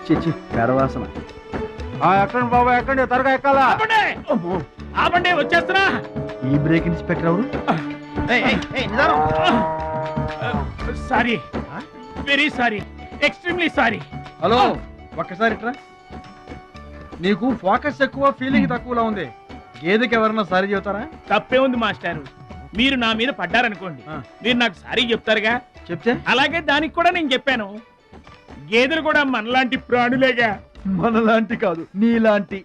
చిచ్చి పెడవాసన. ఎక్కండి బాబా ఎక్కండి, త్వరగా ఎక్కాలా. ఆపండి వచ్చేస్తున్నా. ఈ బ్రేక్ ఇన్స్పెక్టర్ ఎవరు? Sorry, very sorry, extremely sorry. Hello, ఒక్కసారి ఇట్రా. నీకు ఫోకస్ ఎక్కువ, ఫీలింగ్ తక్కువలా ఉంది. గేదెకి ఎవరన్నా సారీ చెబుతారా? తప్పే ఉంది మాస్టారు. మీరు నా మీద పడ్డారనుకోండి, మీరు నాకు సారీ చెప్తారుగా. చెప్తే అలాగే దానికి కూడా నేను చెప్పాను. గేదెలు కూడా మనలాంటి ప్రాణులేగా. మనలాంటి కాదు, నీలాంటి.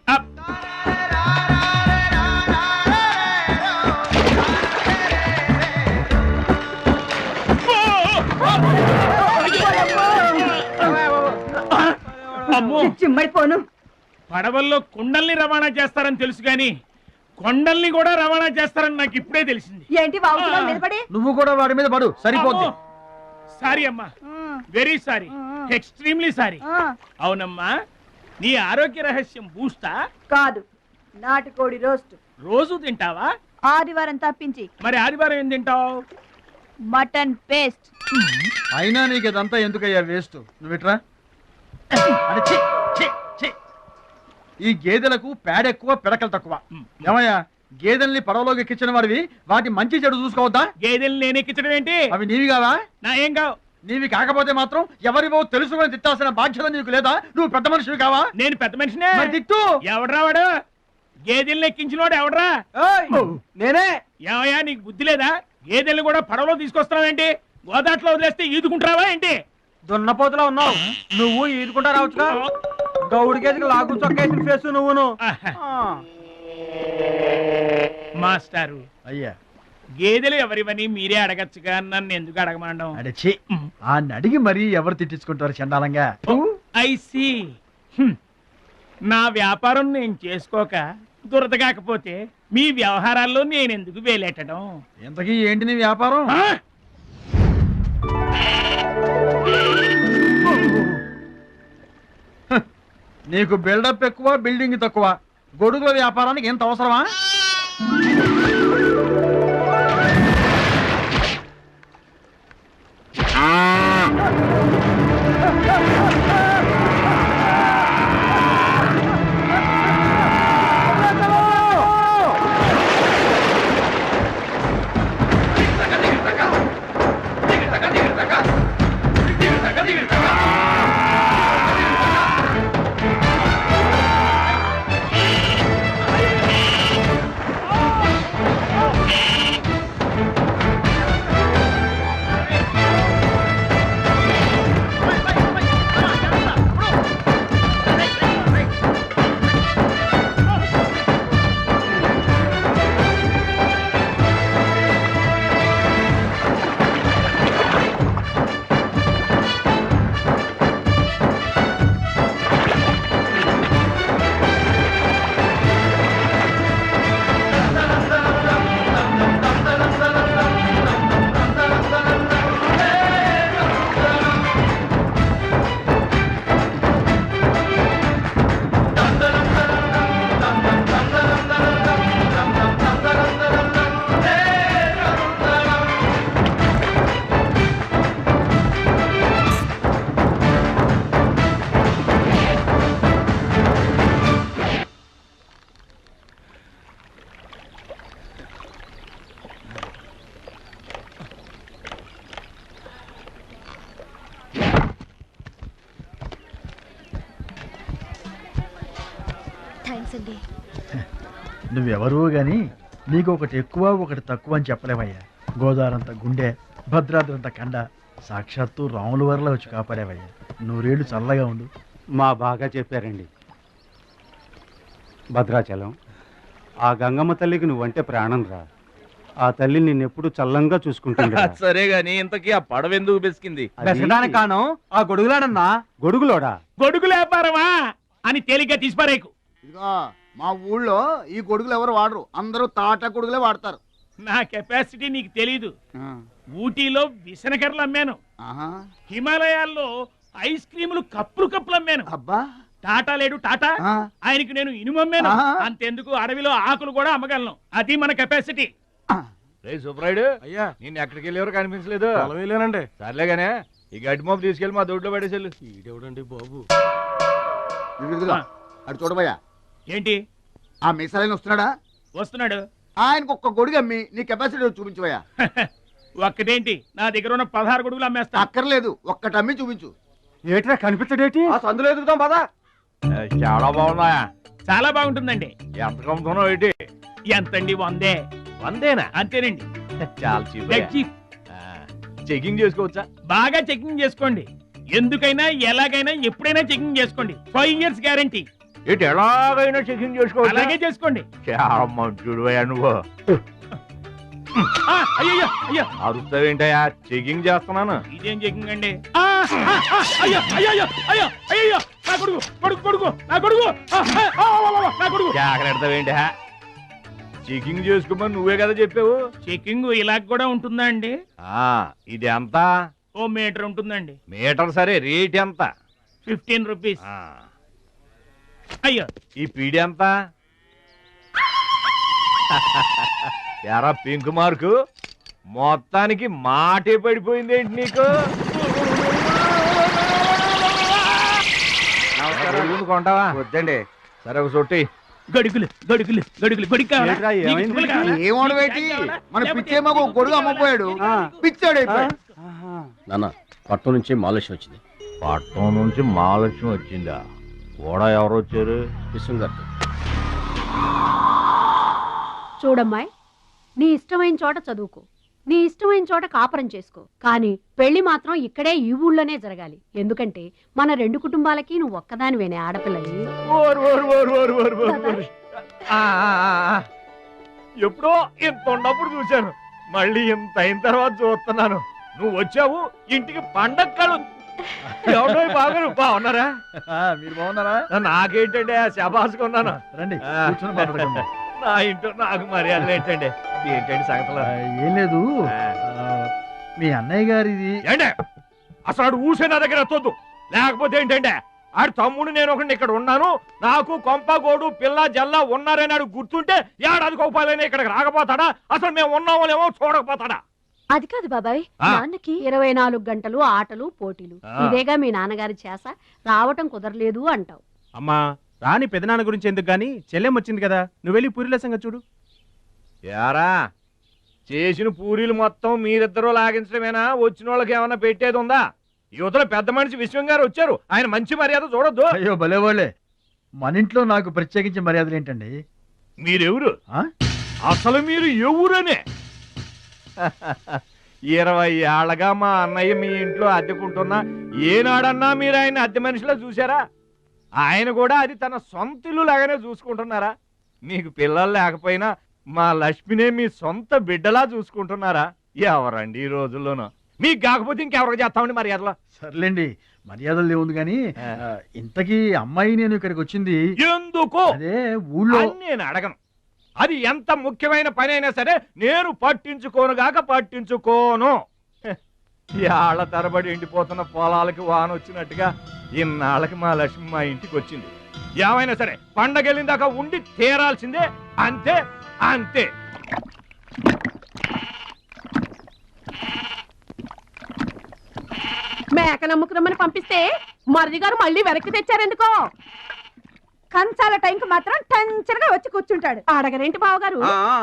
అమ్మో, పడవల్లో కుండల్ని రవాణా చేస్తారని తెలుసు గాని కొండల్ని కూడా రవాణా చేస్తారని నాకు ఇప్పుడే తెలిసింది. నువ్వు కూడా వాడి మీద పడు, సరిపోద్ది. సారీ అమ్మా, వెరీ సారీ, ఎక్స్ట్రీమ్లీ సారీ. అవునమ్మా, నీ ఆరోగ్య రహస్యం బూస్టా కాదు, నాటుకోడి రోస్ట్. రోజు తింటావా? ఆదివారం తప్పించి. మరి ఆదివారం ఏం తింటావు? Mutton paste. అయినా నీకు ఇదంతా ఎందుకయ్యా వేస్ట్. నువ్వు ఇట్రా. ఈ గేదెలకు పేడ ఎక్కువ, పిడకలు తక్కువ. ఏమయ్యా, గేదెల్ని పడవలోకి ఎక్కించిన వాడివి, వాటి మంచి చెడు చూసుకోవద్దా? గేదెల్ని నేను ఎక్కించడం ఏంటి? అవి నీవి కావా? నా ఏం కావు. నీవి కాకపోతే మాత్రం ఎవరివో తెలుసుకొని తిట్టాల్సిన బాధ్యత నీకు లేదా? నువ్వు పెద్ద మనిషివి కావా? నేను పెద్ద మనిషినే. తిట్టు. ఎవడ్రా వాడు? గేదెల్ని ఎక్కించినోడు ఎవడ్రా? నేనే. ఏమయ్యా, నీకు బుద్ధి లేదా? గేదెల్ని కూడా పడవలో తీసుకొస్తున్నావేంటి? గోదాట్లో వదిలేస్తే ఈదుకుంటావా ఏంటి? దున్నపోతులా ఉన్నావు. నువ్వు ఈదుకుంటా రావచ్చుగా. గౌడి గేదెకి లాగు చొక్కేసిన ఫేస్ నువ్వును. మాస్టారు, అయ్యా, గేదెలు ఎవరివని మీరే అడగచ్చుగా, నన్ను ఎందుకు అడగమండం? అడచి ఆ నడిగి మరీ ఎవరు తిట్టించుకుంటారు చండాలంగా? I see. నా వ్యాపారం నేను చేసుకోక దురద కాకపోతే మీ వ్యవహారాల్లో నేను ఎందుకు వేలెట్టడం? ఇంతకీ ఏంటి నీ వ్యాపారం? నీకు బిల్డప్ ఎక్కువ, బిల్డింగ్ తక్కువ. గొడుగుల వ్యాపారానికి ఎంత అవసరమా? నువ్వెవరూ గాని నీకు ఒకటి ఎక్కువ, ఒకటి తక్కువ అని చెప్పలేవయ్యా. గోదావరంత గుండె, భద్రాద్రంత కండ, సాక్షాత్తు రాముల వరలో వచ్చి కాపాడేవయ్యా. నూరేళ్లు చల్లగా ఉండు. మా బాగా చెప్పారండి. భద్రాచలం, ఆ గంగమ్మ తల్లికి నువ్వంటే ప్రాణం రా. ఆ తల్లి నిన్నెప్పుడు చల్లంగా చూసుకుంటుంది. సరే గాని ఇంతకీ ఆ పడవ ఎందుకు బెసికింది? కాను ఆ గొడుగులాడన్నా. గొడుగులోడా? గొడుగులు వ్యాపారమా అని తేలిగ్గా తీసిపారేకు. ఇదిగో, మా ఊళ్ళో ఈ గొడుగులు ఎవరు వాడరు, అందరూ తాటా గొడుగులే వాడతారు. నా కెపాసిటీ నీకు తెలీదు. ఊటీలో విసనకర్రలు అమ్మాను, హిమాలయాల్లో ఐస్ క్రీములు కప్పులు అమ్మాను. అబ్బా, టాటా లేడు టాటా, ఆయనకి నేను ఇనుము అమ్మాను. అంతెందుకు అడవిలో ఆకులు కూడా అమ్మగలను. అది మన కెపాసిటీ. సుబ్రాయుడు అయ్యా, నేను ఎక్కడికి వెళ్ళేవారు కనిపించలేదు. వెళ్ళానండి. సర్లేగానే ఈ గడ్డి మోపు తీసుకెళ్ళి మా దొడ్లో పడేసేళ్ళు. ఈడెవడండి బాబు? ఇదిగో, అటు చూడబోయా ఏంటి ఆ మిసాలైన వస్తున్నాడా? వస్తున్నాడు. ఆయనకు ఒక్క గొడుగు అమ్మి నీ కెపాసిటీ చూపించబోయా. ఒక్కటేంటి నా దగ్గర ఉన్న 16 గొడుగులు అమ్మేస్తా. అక్కర్లేదు, ఒక్కటి అమ్మి చూపించు. ఏట్రా కనిపించడేటి? ఆ సందులో ఎదుగుతాం పదా. చాలా బాగున్నాయా? చాలా బాగుంటుందండి. ఎంత కమ్ముతున్నావు ఏంటి? ఎంతండి? 100. 100 అంతేనండి. చాలా చీప్. Dead cheap. చెకింగ్ చేసుకోవచ్చా? బాగా చెకింగ్ చేసుకోండి. ఎందుకైనా ఎలాగైనా ఎప్పుడైనా చెకింగ్ చేసుకోండి. 5 years గ్యారంటీ. ఏంటి ఎలాగైనా చెకింగ్ చేసుకోవచ్చు? అలాగే చేసుకోండి. చాలా మంచుడు నువ్వు. అయ్యో అయ్యో అరుస్తావేంటయ్యా? చెకింగ్ చేస్తున్నాను. ఇదేం చెకింగ్ అండి? అయ్యో అయ్యో అయ్యో అయ్యో నా కొడుకు కొడుకు కొడుకు నా కొడుకు నా కొడుకు. జాగ్రత్తవేంటి? చెకింగ్ చేసుకోమని నువ్వే కదా చెప్పావు. చెకింగ్ ఇలా కూడా ఉంటుందా అండి? ఇది ఎంత? ఓ మీటర్ ఉంటుందండి. మీటర్ సరే, రేట్ ఎంత? 15 రూపీస్. అయ్యో ఈ పీడి ఎంత? ఎరా పింక్ మార్కు, మొత్తానికి మాటే పడిపోయింది ఏంటి నీకు? కొంటావా? వద్దండి. సరే ఒక సొట్టి. గడుగులు గడుగులు గడుగులు గొడుగు కావాలా? ఏంట్రా, నీకు ఏమైంది? తువ్వలు కావాలా? ఏమోడవేటి మన పిచ్చేమో గొడుగు అమ్మపోయాడు, పిచ్చాడు అయిపోయాడు. నాన్న పట్నం నుంచి మాలేష్ వచ్చింది. పట్నం నుంచి మహాలక్ష్మి వచ్చిందా? కూడా ఎవరు వచ్చారు? విశ్వం గారు. చూడమ్మాయి, నీ ఇష్టమైన చోట చదువుకో, నీ ఇష్టమైన చోట కాపురం చేసుకో, కానీ పెళ్లి మాత్రం ఇక్కడే ఈ ఊళ్ళోనే జరగాలి. ఎందుకంటే మన 2 కుటుంబాలకి నువ్వు ఒక్కదానివేనే ఆడపిల్లని. ఎప్పుడో ఇంత ఉన్నప్పుడు చూశాను, మళ్ళీ ఇంత అయిన తర్వాత చూస్తున్నాను. నువ్వు వచ్చావు ఇంటికి పండగ కలు. ఎవడో బాగారు బాగున్నారా? మీరు బాగున్నారా? నాకేంటండి శబాసుకున్నాను. రండి ఆ. కూర్చొని మాట్లాడుకుందాం. నా ఇంట్లో నాకు మర్యాదలు ఏంటండి? ఏంటండి సంగతులు? ఏం లేదు, మీ అన్నయ్య గారిది. ఏంటే అసలు ఆడు ఊసే నా దగ్గర ఎత్తొద్దు. లేకపోతే ఏంటంటే ఆడు తమ్ముడు నేను ఒకటి ఇక్కడ ఉన్నాను, నాకు కొంప గోడు పిల్ల జల్ల ఉన్నారని ఆడు గుర్తుంటే ఏడాది కోపాలైనా ఇక్కడికి రాకపోతాడా? అసలు మేము ఉన్నామోలేమో చూడకపోతాడా? అది కాదు బాబాయ్, నాన్నకి 24 గంటలు ఆటలు పోటీలు, ఇదేగా మీ నాన్నగారి చేస. రావటం కుదరలేదు అంటావు. అమ్మా రాని పెదనాన్న గురించి ఎందుకు గాని, చెల్లెం వచ్చింది కదా, నువ్వు వెళ్ళి పూరిల సంగతి చూడు. యారా చేసిన పూరీలు మొత్తం మీరిద్దరూ లాగించడమేనా? వచ్చిన వాళ్ళకి ఏమన్నా పెట్టేది ఉందా? యువతలో పెద్ద మనిషి విశ్వం గారు వచ్చారు, ఆయన మంచి మర్యాద చూడొద్దు. అయ్యో భలేవాళ్ళే, మన ఇంట్లో నాకు ప్రత్యేకించి మర్యాదలు ఏంటండి? మీరెవరు? ఆ? అసలు మీరు ఎవరనే? 20 ఏళ్లగా మా అన్నయ్య మీ ఇంట్లో అద్దెకుంటున్నా ఏనాడన్నా మీరు ఆయన అద్దె మనిషిలో చూసారా? ఆయన కూడా అది తన సొంత ఇల్లు లాగానే చూసుకుంటున్నారా? మీకు పిల్లలు లేకపోయినా మా లక్ష్మినే మీ సొంత బిడ్డలా చూసుకుంటున్నారా? ఎవరండి ఈ రోజుల్లోనూ? మీకు కాకపోతే ఇంకెవరికి చేస్తామండి మర్యాదలో? సర్లేండి, మర్యాదలు ఏముంది కానీ ఇంతకీ అమ్మాయి నేను ఇక్కడికి వచ్చింది ఎందుకు? అదే ఊళ్ళో. అని నేను అడగను. అది ఎంత ముఖ్యమైన పని అయినా సరే నేను పట్టించుకోనుగాక పట్టించుకోను. ఏళ్ల తరబడి ఎండిపోతున్న పొలాలకి వాన వచ్చినట్టుగా ఇన్నాళ్ళకి మా లక్ష్మి మా ఇంటికి వచ్చింది. ఏమైనా సరే పండగెళ్ళిందాకా ఉండి తీరాల్సిందే, అంతే అంతే. మేక నమ్ముకురమ్మని పంపిస్తే మరిది గారు మళ్ళీ వెనక్కి తెచ్చారెందుకో? కంచాల టైంకి మాత్రం టెన్షన్గా వచ్చి కూర్చుంటాడు. అడగరేంటి బావగారు?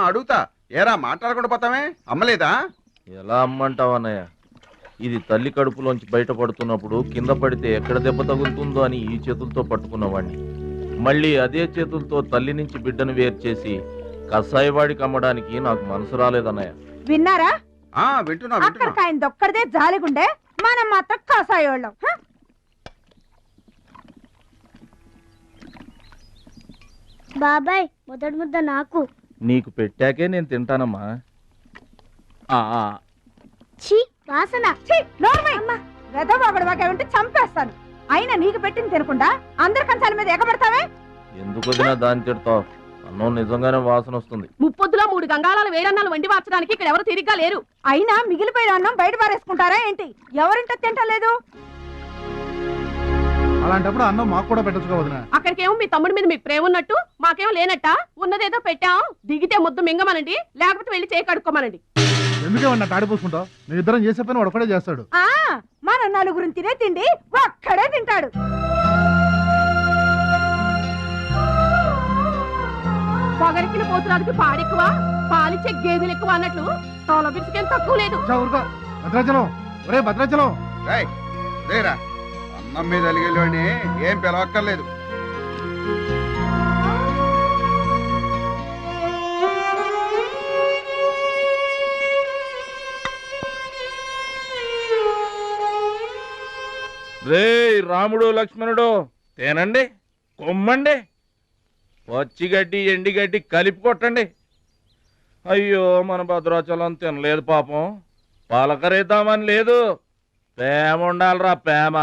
అడుగుతా, ఏరా మాట్లాడకుండా పోతామే? అమ్మలేదా? ఎలా అమ్మంటావన్నయ్య? ఇది తల్లి కడుపులోంచి బయటపడుతున్నప్పుడు కింద పడితే ఎక్కడ దెబ్బ తగులుతుందో అని ఈ చేతులతో పట్టుకున్నవాడిని, మళ్ళీ అదే చేతులతో తల్లి నుంచి బిడ్డను వేరు చేసి కసాయివాడికి అమ్మడానికి నాకు మనసు రాలేదన్నయ్య. విన్నారా? వింటున్నా అక్కడికి ఆయన దొక్కడిదే జాలిగుండే, మనం మాత్రం కాసాయోళ్ళం. బాబాయ్ మొదటి ముద్ద నాకు. నీకు పెట్టాకే నేను తింటానమ్మా. ఛీ వాసన. వెదవాగడవాకేమంటే చంపేస్తాను. అయినా నీకు పెట్టింది తినకుండా అందరి కంచాల మీద ఎగబడతావే? ఎందుకు వదినా దాన్ని తిడతావు? అన్నం నిజంగానే వాసన వస్తుంది. ముప్పొద్దులో 3 గంగాళాలు వేడన్నాలు వండి మార్చడానికి ఇక్కడ ఎవరు తిరిగ్గా లేరు. అయినా మిగిలిపోయిన అన్నం బయట పారేసుకుంటారా ఏంటి? ఎవరింటో తింటలేదు. అలాంటప్పుడు అన్నం మాకు కూడా పెట్టచ్చు వదినా. అక్కడికేమో మీ తమ్ముడి మీద మీకు ప్రేమ ఉన్నట్టు, మాకేమో లేనట్ట. ఉన్నదేదో పెట్టాం, దిగితే ముద్దు మింగమనండి, లేకపోతే వెళ్ళి చేయి కడుక్కోమనండి. ఎందుకేమన్నా తాడిపోసుకుంటావు? మేము ఇద్దరం చేసే పని వాడు ఒకటే చేస్తాడు. మన నలుగురిని తినే తిండి ఒక్కడే తింటాడు. పొగరికిన పోతురాదికి పాడెక్కువ పాలిచ్చే గేదెలు ఎక్కువ అన్నట్లు తోల బిడ్డకేం తక్కువ లేదు. భద్రాచలం ఒరే భద్రాచలం రేరా అన్నం మీద అలిగేలోని ఏం పిలవక్కర్లేదు. రే రాముడు లక్ష్మణుడు తేనండి, కొమ్మండి, పచ్చిగడ్డి ఎండిగడ్డి కలిపి కొట్టండి. అయ్యో మన భద్రాచలం తినలేదు పాపం, పలకరేద్దామని లేదు. ప్రేమ ఉండాలిరా ప్రేమ.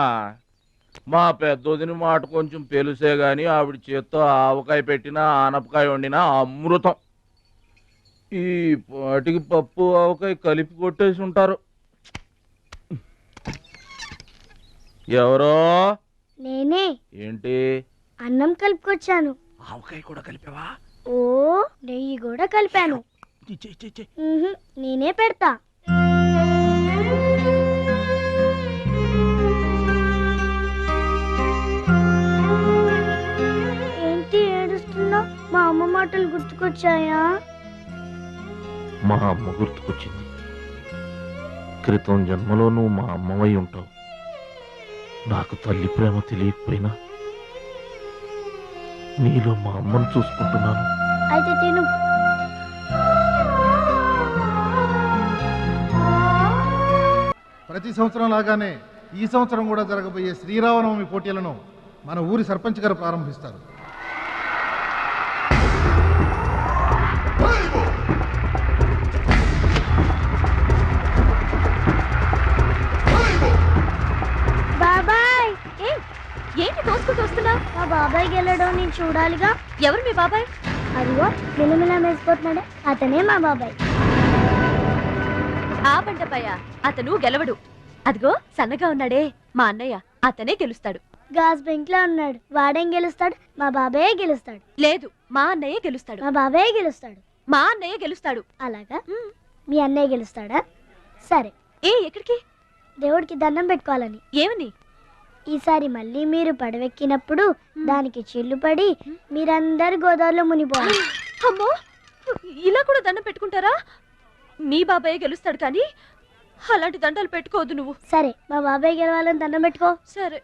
మా పెద్దోదిని మాట కొంచెం పెలుసే గాని ఆవిడ చేత్తో ఆవకాయ పెట్టినా ఆనపకాయ వండినా అమృతం. ఈ పాటికి పప్పు ఆవకాయ కలిపి కొట్టేసి ఉంటారు. ఎవరో? నేనే. ఏంటి? అన్నం కలుపుకొచ్చాను. ఆవకాయ కూడా కలిపావా? ఓ నెయ్యి కూడా కలిపాను. నేనే పెడతా. ఏంటి ఏడుస్తున్నావు? మా అమ్మ మాటలు గుర్తుకొచ్చాయా? మా అమ్మ గుర్తుకొచ్చింది. క్రితం జన్మలో నువ్వు మా అమ్మవై ఉంటావు. నాకు తల్లి ప్రేమ తెలియకపోయినా నీలో మా అమ్మను చూసుకుంటున్నాను. అయితే తిను. ప్రతి సంవత్సరం లాగానే ఈ సంవత్సరం కూడా జరగబోయే శ్రీరామనవమి పోటీలను మన ఊరి సర్పంచ్ గారు ప్రారంభిస్తారు. బాబాయ్ ఏంటి తోసుకుంటూ వస్తున్నావు? మా బాబాయ్ గెలడం నేను చూడాలిగా. ఎవరు మీ బాబాయ్? అదిగో మిలమిలా మేసిపోతున్నాడే అతనే మా బాబాయ్. ఆ బండపయ్య అతను గెలవడు. అదిగో సన్నగా ఉన్నాడే మా అన్నయ్య, అతనే గెలుస్తాడు. గాజ్ బెంక్ లో ఉన్నాడు, వాడేం గెలుస్తాడు? మా బాబాయే గెలుస్తాడు. లేదు, మా అన్నయ్య గెలుస్తాడు. మా బాబాయే గెలుస్తాడు. మా అన్నయ్య గెలుస్తాడు. అలాగా? మీ అన్నయ్య గెలుస్తాడా? సరే. ఎక్కడికి? దేవుడికి దండం పెట్టుకోవాలని. ఏమని? ఈసారి మళ్ళీ మీరు పడవెక్కినప్పుడు దానికి చిల్లు పడి మీరందరు గోదావరిలో మునిపోవాలి. అమ్మో, ఇలా కూడా దండం పెట్టుకుంటారా? మీ బాబాయ్ గెలుస్తాడు కానీ అలాంటి దండాలు పెట్టుకోవద్దు నువ్వు. సరే, మా బాబాయ్ గెలవాలని దండం పెట్టుకో. సరే.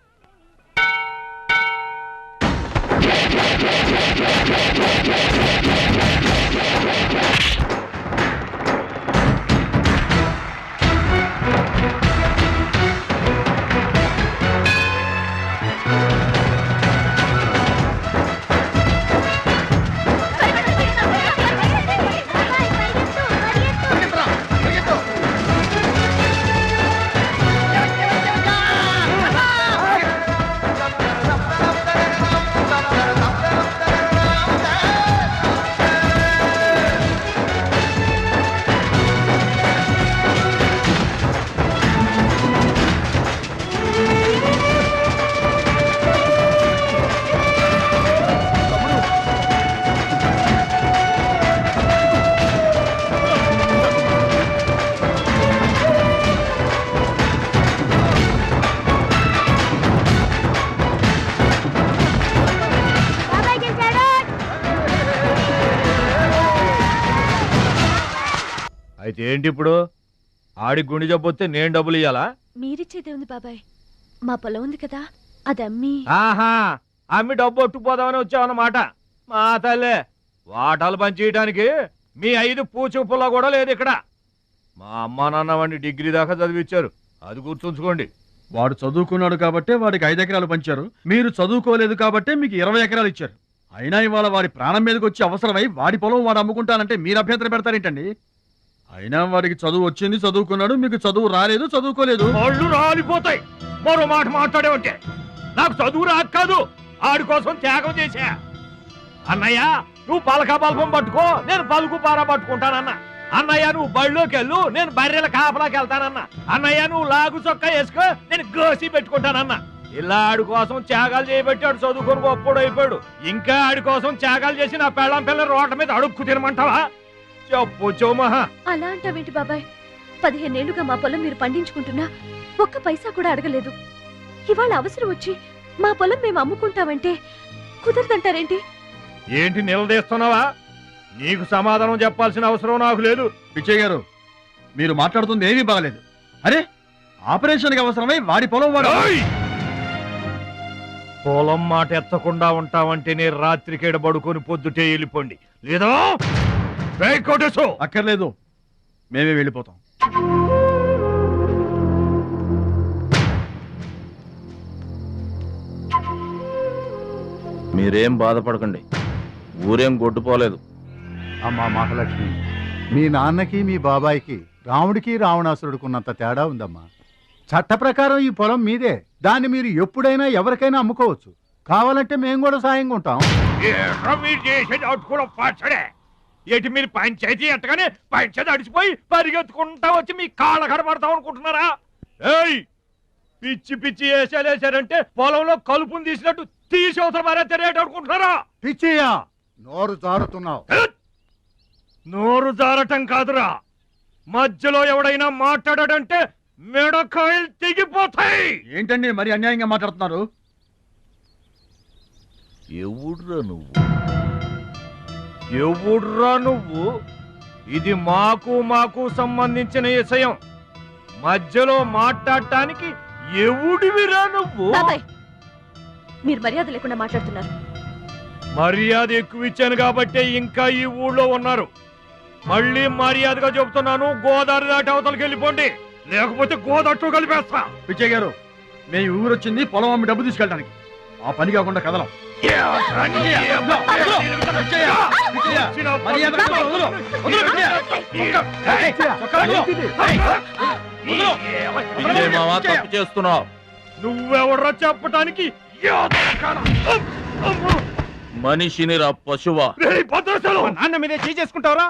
అయితే ఏంటి ఇప్పుడు? ఆడి గుండె జబ్బొస్తే నేను డబ్బులు ఇయ్యాలా? మీరిచ్చేదే ఉంది బాబాయ్, మా పొలం ఉంది కదా, అది అమ్మి. ఆహా, అమ్మి డబ్బు ఒట్టుకుపోదామని వచ్చావన్నమాట. మా తల్లే, వాటాలు పంచేయటానికి మీ 5 పూచు పుల్ల కూడా లేదు ఇక్కడ. మా అమ్మా నాన్న వాడిని డిగ్రీ దాకా చదివించారు, అది గుర్తుంచుకోండి. వాడు చదువుకున్నాడు కాబట్టే వాడికి 5 ఎకరాలు పంచారు. మీరు చదువుకోలేదు కాబట్టే మీకు 20 ఎకరాలు ఇచ్చారు. అయినా ఇవాళ వాడి ప్రాణం మీదకి వచ్చి అవసరమై వాడి పొలం వాడు అమ్ముకుంటానంటే మీరు అభ్యంతరం పెడతారేంటండి? అయినా వాడికి చదువు వచ్చింది, చదువుకున్నాడు. మీకు చదువు రాలేదు, చదువుకోలేదు. వాళ్ళు రాలిపోతాయి మరో మాట మాట్లాడే ఉంటే. నాకు చదువు రాక కాదు, ఆడి కోసం త్యాగం చేశా. అన్నయ్య, నువ్వు పలక బల్పం పట్టుకో, నేను పలుకు పార పట్టుకుంటానన్నా. అన్నయ్య, నువ్వు బళ్ళోకి వెళ్ళు, నేను బర్రెల కాపలాకి వెళ్తానన్నా. అన్నయ్య, నువ్వు లాగు చొక్కా వేసుకో, నేను గోసి పెట్టుకుంటానన్నా. ఇలా ఆడి కోసం త్యాగాలు చేయబట్టి ఆడు చదువుకొని గొప్పడు అయిపోయాడు. ఇంకా ఆడి కోసం త్యాగాలు చేసి నా పెళ్ళం పిల్ల రోడ్ల మీద అడుక్కు తినమంటావా? చెప్పు చోమహా. అలా అంటావేంటి బాబాయ్? 15 ఏళ్లుగా మా పొలం మీరు పండించుకుంటున్నా ఒక్క పైసా కూడా అడగలేదు. ఇవాళ అవసరం వచ్చి మా పొలం మేము అమ్ముకుంటామంటే కుదరదంటారేంటి? ఏంటి నిలదీస్తున్నావా? నీకు సమాధానం చెప్పాల్సిన అవసరం నాకు లేదు. పిచ్చయ్య గారు, మీరు మాట్లాడుతుంది ఏమీ బాగలేదు. అరే, ఆపరేషన్కి అవసరమై వాడి పొలం వాడు. ఏయ్! పొలం మాట ఎత్తకుండా ఉంటావంటేనే రాత్రికేడ పడుకొని పొద్దుటే వెళ్ళిపోండి, లేదా కొట్టేసో. అక్కర్లేదు, మేమే వెళ్ళిపోతాం. మీరేం బాధపడకండి, ఊరేం గొడ్డుపోలేదు. అమ్మా మహాలక్ష్మి, మీ నాన్నకి మీ బాబాయికి రాముడికి రావణాసురుడికున్నంత తేడా ఉందమ్మా. చట్ట ప్రకారం ఈ పొలం మీదే. దాన్ని మీరు ఎప్పుడైనా ఎవరికైనా అమ్ముకోవచ్చు. కావాలంటే మేము కూడా సాయంగా ఉంటాం. ఏంటి మీరు పంచాయతీ ఎట్టగానే పంచాయతీ అడిచిపోయి పరిగెత్తుకుంటా వచ్చి మీ కాళ్ళ కడబడతాం అనుకుంటున్నారా? ఏయ్, పిచ్చి పిచ్చి వేసాలేసారంటే పొలంలో కలుపుని తీసినట్టు తీసి అవసరం మరే తెలియట అనుకుంటున్నారా? పిచ్చియా, నోరు జారుతున్నావు. నోరు జారటం కాదురా, మధ్యలో ఎవడైనా మాట్లాడాడంటే మెడకాయలు తెగిపోతాయి. ఏంటండి మరి అన్యాయంగా మాట్లాడుతున్నారు? ఎవడ్రా నువ్వు? ఇది మాకు సంబంధించిన విషయం. మధ్యలో మాట్లాడటానికి ఎవడివిరా నువ్వు? మీరు మర్యాద లేకుండా మాట్లాడుతున్నారు. మర్యాద ఎక్కువ ఇచ్చాను కాబట్టే ఇంకా ఈ ఊళ్ళో ఉన్నారు. మళ్ళీ మర్యాదగా చెబుతున్నాను, గోదావరి దాటి అవతలకి వెళ్ళిపోండి, లేకపోతే గోదట్టు కలిపేస్తా. పిచ్చయ్య గారు, మేము ఊరు వచ్చింది పొలం అమ్మి డబ్బు తీసుకెళ్ళడానికి. ఆ పని కాకుండా కదలం. తప్పు చేస్తున్నావు. నువ్వెవడ్రా చెప్పటానికి? మనిషిని రా పశువా. నాన్న మీదే చేసుకుంటావరా?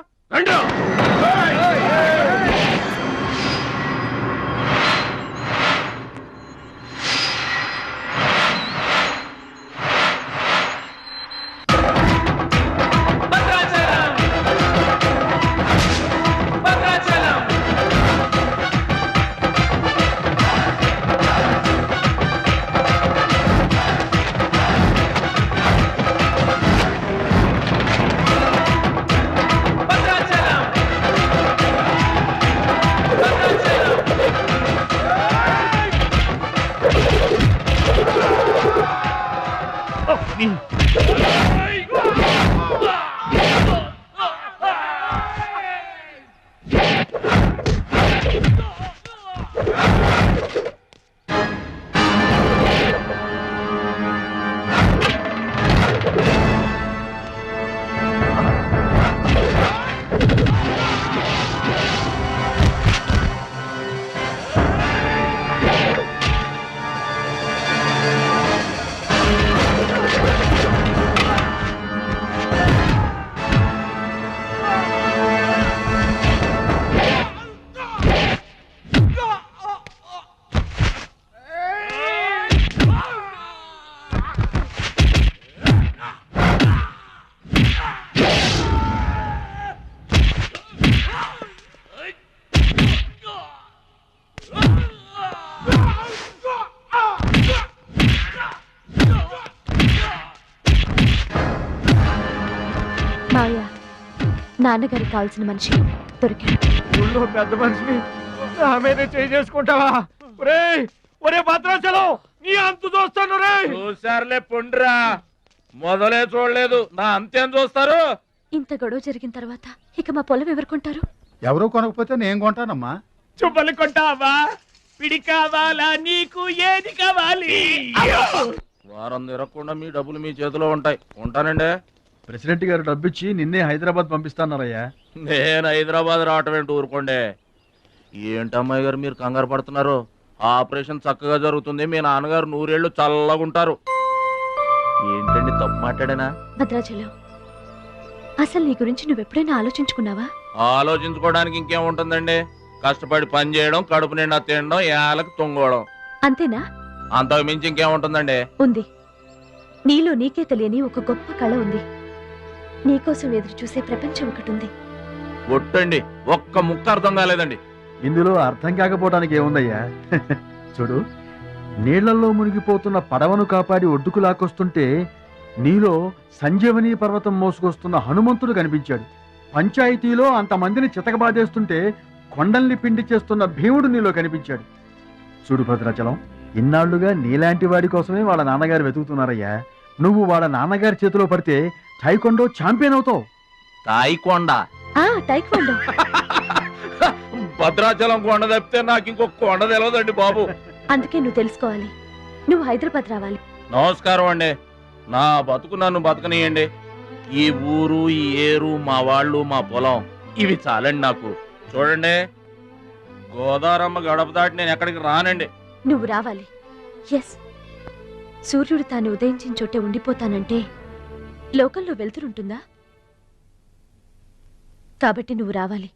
నాన్నగారికి కావాల్సిన మనిషి దొరికాడు. ఊళ్ళో పెద్ద మనిషిని నా మీదే చేసుకుంటావా? ఒరే భద్రాచలం, నీ అంతు చూస్తాను. చూసారులే పొండ్రా, మొదలే చూడలేదు, నా అంతేం చూస్తారు? ఇంత గొడవ జరిగిన తర్వాత ఇక మా పొలం ఎవరు కొంటారు? ఎవరూ కొనకపోతే నేను కొంటానమ్మా. చుబ్బలు కొంటావా? పిడి కావాలా? నీకు ఏది కావాలి? వారం తిరగకుండా మీ డబ్బులు మీ చేతిలో ఉంటాయి. ఉంటానండి. ప్రెసిడెంట్ గారు డబ్బిచ్చి నిన్నే హైదరాబాద్ పంపిస్తాన్నారయ్యా. నేను హైదరాబాద్ రావటం ఏంటి, ఊరుకోండే. ఏంటమ్మాయి గారు మీరు కంగారు పడుతున్నారు? ఆపరేషన్ చక్కగా జరుగుతుంది, మీ నాన్నగారు 100 ఏళ్ళు చల్లగుంటారు. ఏంటండి తప్పు మాట్లాడానా? భద్రాచలం, అసలు నీ గురించి నువ్వెప్పుడైనా ఆలోచించుకున్నావా? ఆలోచించుకోవడానికి ఇంకేముంటుందండి, కష్టపడి పని చేయడం, కడుపు నిండా తినడం, ఏళ్ళకి తొంగోవడం, అంతేనా? అంతకు మించి ఇంకేముంటుందండి? ఉంది. నీలో నీకే తెలియని ఒక గొప్ప కళ ఉంది. నీకోసం ఎదురు చూసే ప్రపంచం ఒకటి ఉంది. ఒట్టండి, ఒక్క ముక్క అర్థం కాలేదండి. ఇందులో అర్థం కాకపోవడానికి ఏముందయ్యా? చూడు, నీళ్లలో మునిగిపోతున్న పడవను కాపాడి ఒడ్డుకు లాక్కొస్తుంటే నీలో సంజీవని పర్వతం మోసుకొస్తున్న హనుమంతుడు కనిపించాడు. పంచాయతీలో అంతమందిని చితకబాదేస్తుంటే కొండల్ని పిండి చేస్తున్న భీముడు నీలో కనిపించాడు. చూడు భద్రాచలం, ఇన్నాళ్లుగా నీలాంటి వాడి కోసమే వాళ్ళ నాన్నగారు వెతుకుతున్నారయ్యా. నువ్వు వాళ్ళ నాన్నగారి చేతిలో పడితే టైకొండో ఛాంపియన్ అవుతావు. తాయికొండ టైక్వాండో. భద్రాచలం కొండ తప్పితే నాకు ఇంకొక కొండ తెలియదండి బాబు. అందుకే నువ్వు తెలుసుకోవాలి. నువ్వు హైదరాబాద్ రావాలి. నమస్కారం అండి. నా బతుకు నన్ను బతకనియండి. ఈ ఊరు, ఈ ఏరు, మా వాళ్ళు, మా పొలం ఇవి చాలండి నాకు. చూడండి, గోదారమ్మ గడప దాటి నేను ఎక్కడికి రానండి. నువ్వు రావాలి. ఎస్, సూర్యుడు తాను ఉదయించిన చోటే ఉండిపోతానంటే లోకంలో వెళ్తురుంటుందా? కాబట్టి నువ్వు రావాలి.